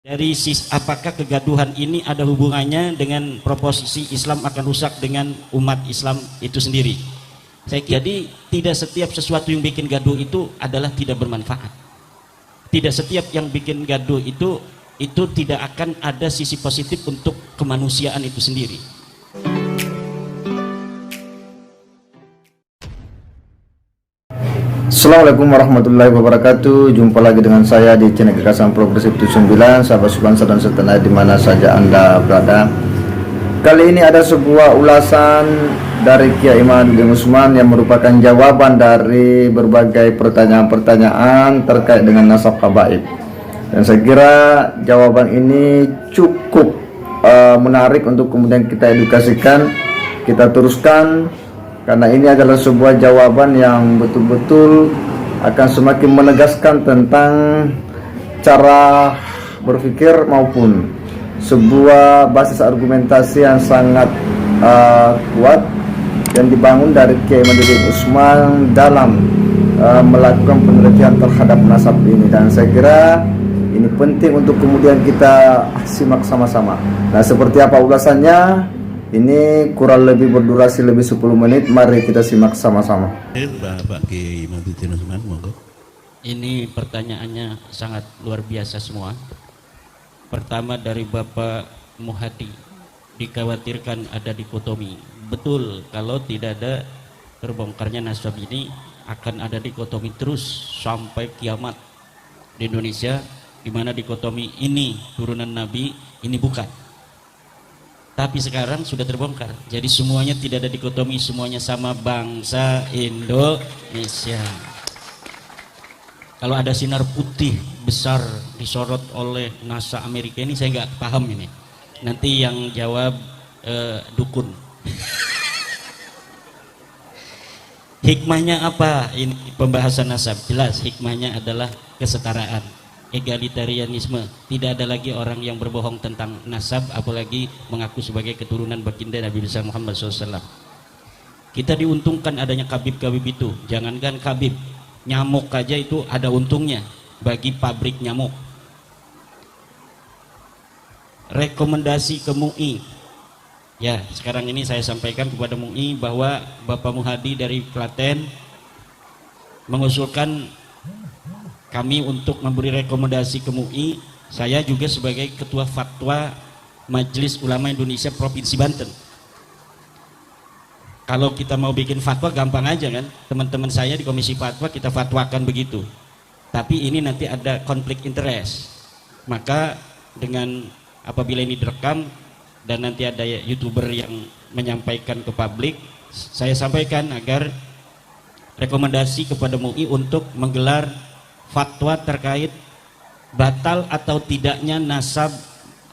Dari apakah kegaduhan ini ada hubungannya dengan proposisi Islam akan rusak dengan umat Islam itu sendiri? Jadi tidak setiap sesuatu yang bikin gaduh itu adalah tidak bermanfaat. Tidak setiap yang bikin gaduh itu tidak akan ada sisi positif untuk kemanusiaan itu sendiri. Assalamualaikum warahmatullahi wabarakatuh. Jumpa lagi dengan saya di channel Gagasan Progresif 79, sahabat sebangsa dan setanah di mana saja Anda berada. Kali ini ada sebuah ulasan dari Kiai Imaduddin Usman yang merupakan jawaban dari berbagai pertanyaan-pertanyaan terkait dengan nasab habaib. Dan saya kira jawaban ini cukup menarik untuk kemudian kita edukasikan, kita teruskan. Karena ini adalah sebuah jawaban yang betul-betul akan semakin menegaskan tentang cara berpikir maupun sebuah basis argumentasi yang sangat kuat yang dibangun dari Kiai Imaduddin Usman dalam melakukan penelitian terhadap nasab ini. Dan saya kira ini penting untuk kemudian kita simak sama-sama. Nah, seperti apa ulasannya? Ini kurang lebih berdurasi lebih 10 menit. Mari kita simak sama-sama. Bapak Kiai Imaduddin Usman, monggo. Ini pertanyaannya sangat luar biasa semua. Pertama dari Bapak Muhadi, dikhawatirkan ada dikotomi. Betul, kalau tidak ada terbongkarnya nasab ini akan ada dikotomi terus sampai kiamat di Indonesia, di mana dikotomi ini turunan Nabi, ini bukan. Tapi sekarang sudah terbongkar. Jadi semuanya tidak ada dikotomi, semuanya sama bangsa Indonesia. Kalau ada sinar putih besar disorot oleh NASA Amerika ini saya nggak paham ini. Nanti yang jawab dukun. Hikmahnya apa? Ini pembahasan nasab. Jelas hikmahnya adalah kesetaraan, egalitarianisme. Tidak ada lagi orang yang berbohong tentang nasab, apalagi mengaku sebagai keturunan baginda Nabi besar Muhammad SAW. Kita diuntungkan adanya kabib-kabib itu. Jangankan kabib, nyamuk aja itu ada untungnya bagi pabrik nyamuk. Rekomendasi ke MUI. Ya, sekarang ini saya sampaikan kepada MUI bahwa Bapak Muhadi dari Klaten mengusulkan kami untuk memberi rekomendasi ke MUI. Saya juga sebagai Ketua Fatwa Majelis Ulama Indonesia Provinsi Banten. Kalau kita mau bikin fatwa gampang aja kan, teman-teman saya di Komisi Fatwa kita fatwakan begitu. Tapi ini nanti ada konflik interest. Maka dengan apabila ini direkam dan nanti ada YouTuber yang menyampaikan ke publik, saya sampaikan agar rekomendasi kepada MUI untuk menggelar fatwa terkait batal atau tidaknya nasab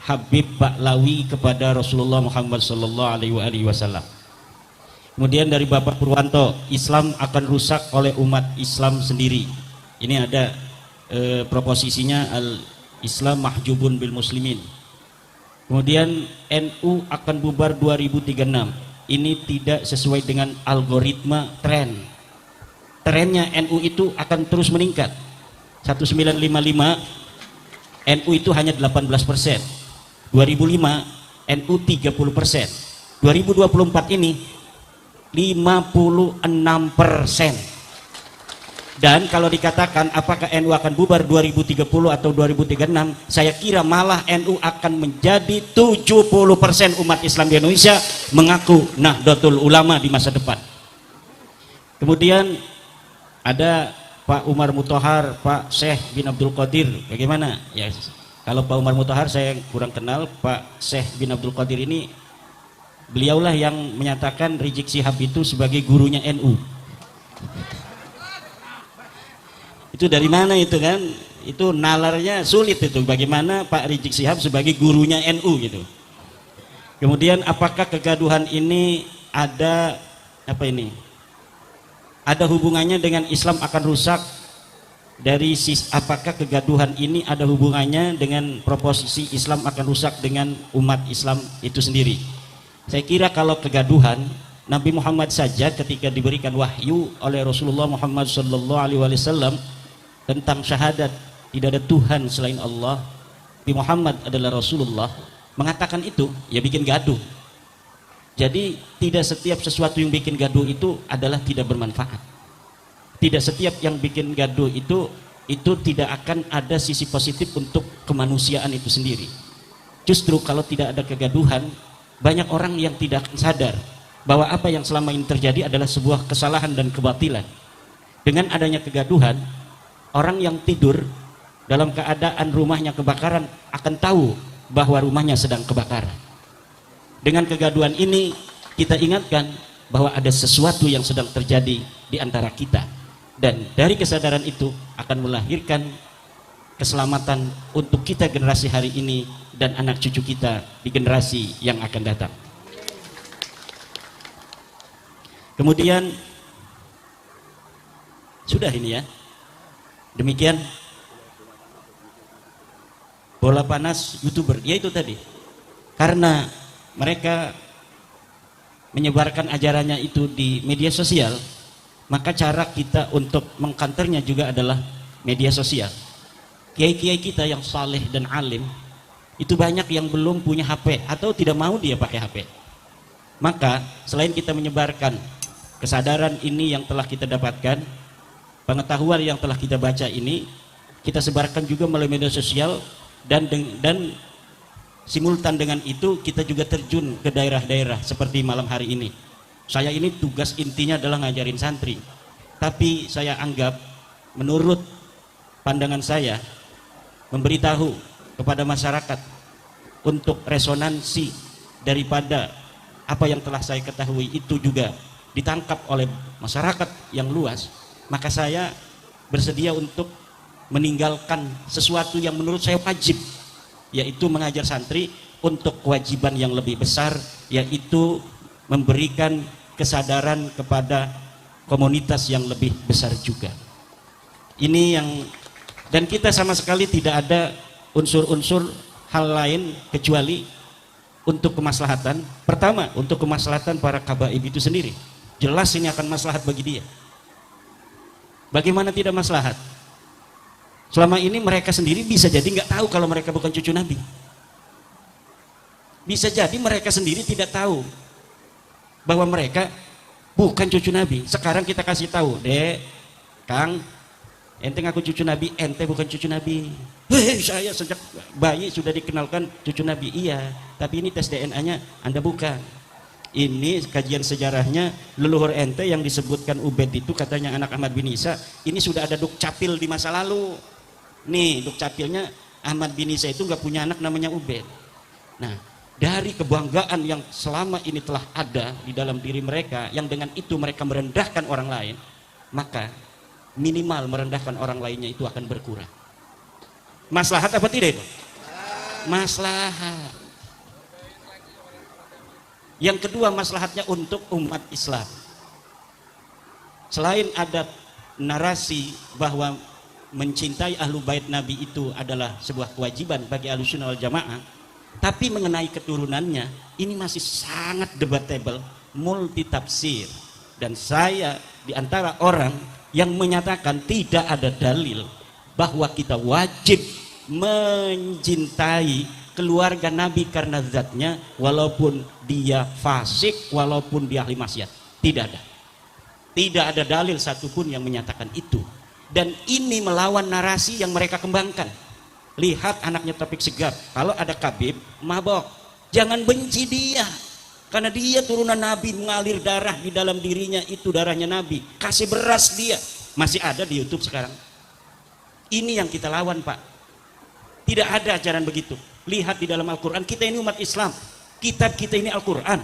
Habib Ba'lawi kepada Rasulullah Muhammad SAW. Kemudian dari Bapak Purwanto, Islam akan rusak oleh umat Islam sendiri. Ini ada proposisinya al-Islam mahjubun bil muslimin. Kemudian NU akan bubar 2036. Ini tidak sesuai dengan algoritma tren. Trennya NU itu akan terus meningkat. 1955 NU itu hanya 18%, 2005 NU 30%, 2024 ini 56%. Dan kalau dikatakan apakah NU akan bubar 2030 atau 2036, saya kira malah NU akan menjadi 70% umat Islam di Indonesia mengaku Nahdlatul Ulama di masa depan. Kemudian ada Pak Umar Mutahar, Pak Syekh bin Abdul Qadir, bagaimana? Ya, kalau Pak Umar Mutahar saya kurang kenal. Pak Syekh bin Abdul Qadir ini, beliaulah yang menyatakan Rizik Syihab itu sebagai gurunya NU. Itu dari mana itu kan? Itu nalarnya sulit itu. Bagaimana Pak Rizik Syihab sebagai gurunya NU gitu. Kemudian apakah kegaduhan ini ada apa ini? Ada hubungannya dengan Islam akan rusak? Apakah kegaduhan ini ada hubungannya dengan proposisi Islam akan rusak dengan umat Islam itu sendiri? Saya kira kalau kegaduhan, Nabi Muhammad saja ketika diberikan wahyu oleh Rasulullah Muhammad SAW tentang syahadat tidak ada Tuhan selain Allah, Nabi Muhammad adalah Rasulullah, mengatakan itu ya bikin gaduh. Jadi tidak setiap sesuatu yang bikin gaduh itu adalah tidak bermanfaat. Tidak setiap yang bikin gaduh itu tidak akan ada sisi positif untuk kemanusiaan itu sendiri. Justru kalau tidak ada kegaduhan, banyak orang yang tidak sadar bahwa apa yang selama ini terjadi adalah sebuah kesalahan dan kebatilan. Dengan adanya kegaduhan, orang yang tidur dalam keadaan rumahnya kebakaran akan tahu bahwa rumahnya sedang kebakaran. Dengan kegaduhan ini kita ingatkan bahwa ada sesuatu yang sedang terjadi di antara kita, dan dari kesadaran itu akan melahirkan keselamatan untuk kita generasi hari ini dan anak cucu kita di generasi yang akan datang. Kemudian sudah ini ya, demikian bola panas YouTuber, ya itu tadi, karena mereka menyebarkan ajarannya itu di media sosial, maka cara kita untuk mengkanternya juga adalah media sosial. Kiai-kiai kita yang saleh dan alim itu banyak yang belum punya HP atau tidak mau dia pakai HP. Maka selain kita menyebarkan kesadaran ini yang telah kita dapatkan, pengetahuan yang telah kita baca ini, kita sebarkan juga melalui media sosial, dan simultan dengan itu kita juga terjun ke daerah-daerah seperti malam hari ini. Saya ini tugas intinya adalah ngajarin santri, tapi saya anggap menurut pandangan saya memberitahu kepada masyarakat untuk resonansi daripada apa yang telah saya ketahui itu juga ditangkap oleh masyarakat yang luas, maka saya bersedia untuk meninggalkan sesuatu yang menurut saya wajib, yaitu mengajar santri untuk kewajiban yang lebih besar, yaitu memberikan kesadaran kepada komunitas yang lebih besar juga. Ini yang, dan kita sama sekali tidak ada unsur-unsur hal lain kecuali untuk kemaslahatan. Pertama, untuk kemaslahatan para kabaib itu sendiri. Jelas ini akan maslahat bagi dia. Bagaimana tidak maslahat? Selama ini mereka sendiri bisa jadi nggak tahu kalau mereka bukan cucu Nabi. Bisa jadi mereka sendiri tidak tahu bahwa mereka bukan cucu Nabi. Sekarang kita kasih tahu, Dek, Kang, ente ngaku cucu Nabi, ente bukan cucu Nabi. Hei, saya sejak bayi sudah dikenalkan cucu Nabi. Iya, tapi ini tes DNA-nya Anda bukan. Ini kajian sejarahnya leluhur ente yang disebutkan Ubed itu katanya anak Ahmad bin Isa, ini sudah ada dukcapil di masa lalu. Nih dukcapilnya Ahmad bin Isa itu nggak punya anak namanya Ubed. Nah, dari kebanggaan yang selama ini telah ada di dalam diri mereka, yang dengan itu mereka merendahkan orang lain, maka minimal merendahkan orang lainnya itu akan berkurang. Maslahat apa tidak itu? Maslahat. Yang kedua, maslahatnya untuk umat Islam. Selain ada narasi bahwa mencintai ahlu bait Nabi itu adalah sebuah kewajiban bagi Ahlussunnah wal Jamaah, tapi mengenai keturunannya ini masih sangat debatable, multi tafsir, dan saya di antara orang yang menyatakan tidak ada dalil bahwa kita wajib mencintai keluarga Nabi karena zatnya, walaupun dia fasik, walaupun dia ahli maksiat. Tidak ada dalil satupun yang menyatakan itu. Dan ini melawan narasi yang mereka kembangkan. Lihat anaknya Taufik Sigap, kalau ada Kabib mabok, jangan benci dia, karena dia turunan Nabi, mengalir darah di dalam dirinya itu darahnya Nabi. Kasih beras dia, masih ada di YouTube sekarang. Ini yang kita lawan, Pak. Tidak ada ajaran begitu. Lihat di dalam Al-Quran, kita ini umat Islam, kitab kita ini Al-Quran,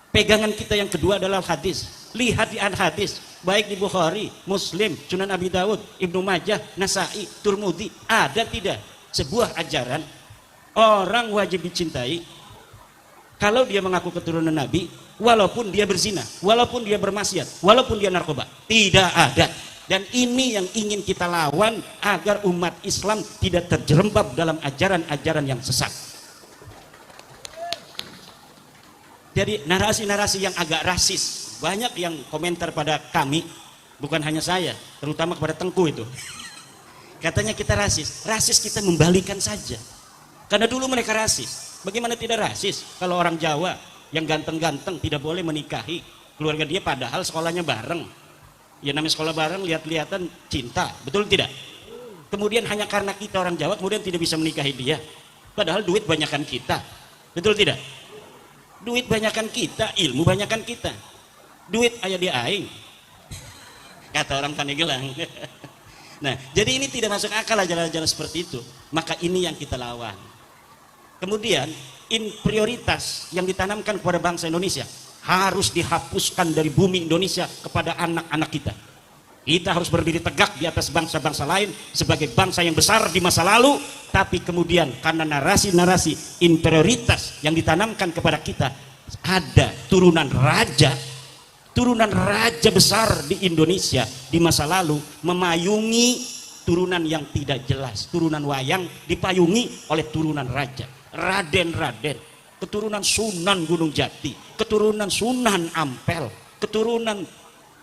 pegangan kita yang kedua adalah hadis. Lihat di hadis, baik di Bukhari, Muslim, Sunan Abi Dawud, Ibnu Majah, Nasai, Turmudi, ada tidak sebuah ajaran orang wajib dicintai kalau dia mengaku keturunan Nabi, walaupun dia berzina, walaupun dia bermaksiat, walaupun dia narkoba? Tidak ada. Dan ini yang ingin kita lawan agar umat Islam tidak terjerembab dalam ajaran-ajaran yang sesat. Jadi narasi-narasi yang agak rasis, banyak yang komentar pada kami, bukan hanya saya, terutama kepada Tengku itu. Katanya kita rasis. Rasis kita membalikan saja. Karena dulu mereka rasis. Bagaimana tidak rasis kalau orang Jawa yang ganteng-ganteng tidak boleh menikahi keluarga dia padahal sekolahnya bareng. Ya namanya sekolah bareng, lihat-lihatan cinta, betul tidak? Kemudian hanya karena kita orang Jawa kemudian tidak bisa menikahi dia. Padahal duit banyakan kita. Betul tidak? Duit banyakan kita, ilmu banyakan kita. Duit aya di aing. Kata orang Pandeglang. Nah, jadi ini tidak masuk akal ajaran-ajaran seperti itu. Maka ini yang kita lawan. Kemudian, prioritas yang ditanamkan kepada bangsa Indonesia harus dihapuskan dari bumi Indonesia kepada anak-anak kita. Kita harus berdiri tegak di atas bangsa-bangsa lain sebagai bangsa yang besar di masa lalu, tapi kemudian karena narasi-narasi inferioritas yang ditanamkan kepada kita, ada turunan raja besar di Indonesia di masa lalu memayungi turunan yang tidak jelas, turunan wayang dipayungi oleh turunan raja, raden-raden, keturunan Sunan Gunung Jati, keturunan Sunan Ampel, keturunan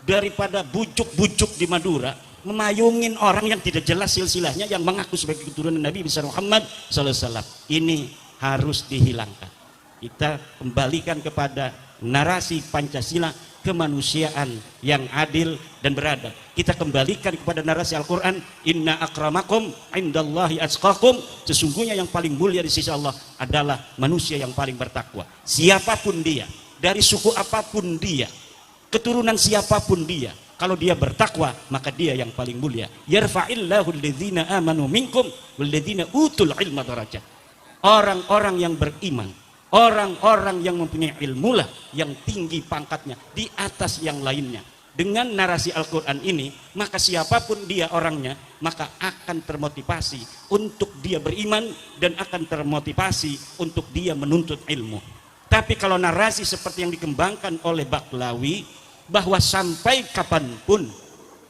daripada bujuk-bujuk di Madura, memayungin orang yang tidak jelas silsilahnya yang mengaku sebagai keturunan Nabi besar Muhammad SAW. Ini harus dihilangkan. Kita kembalikan kepada narasi Pancasila, kemanusiaan yang adil dan beradab. Kita kembalikan kepada narasi Al-Quran, inna akramakum indallahi atqakum, sesungguhnya yang paling mulia di sisi Allah adalah manusia yang paling bertakwa. Siapapun dia, dari suku apapun dia, keturunan siapapun dia, kalau dia bertakwa maka dia yang paling mulia. Yarfa'illahu alladhina amanu minkum walladhina utul ilma darajat. Orang-orang yang beriman, orang-orang yang mempunyai ilmu lah yang tinggi pangkatnya di atas yang lainnya. Dengan narasi Al-Quran ini, maka siapapun dia orangnya, maka akan termotivasi untuk dia beriman dan akan termotivasi untuk dia menuntut ilmu. Tapi kalau narasi seperti yang dikembangkan oleh Baklawi, bahwa sampai kapanpun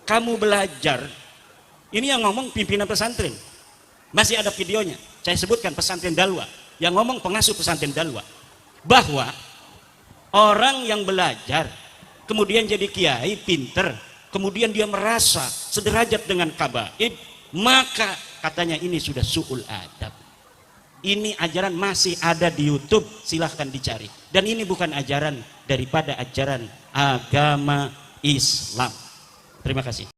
kamu belajar, ini yang ngomong pimpinan pesantren, masih ada videonya, saya sebutkan pesantren Dalwa, yang ngomong pengasuh pesantren Dalwa, bahwa orang yang belajar kemudian jadi kiai pinter, kemudian dia merasa sederajat dengan kabaib, maka katanya ini sudah su'ul adab. Ini ajaran masih ada di YouTube, silahkan dicari. Dan ini bukan ajaran daripada ajaran agama Islam. Terima kasih.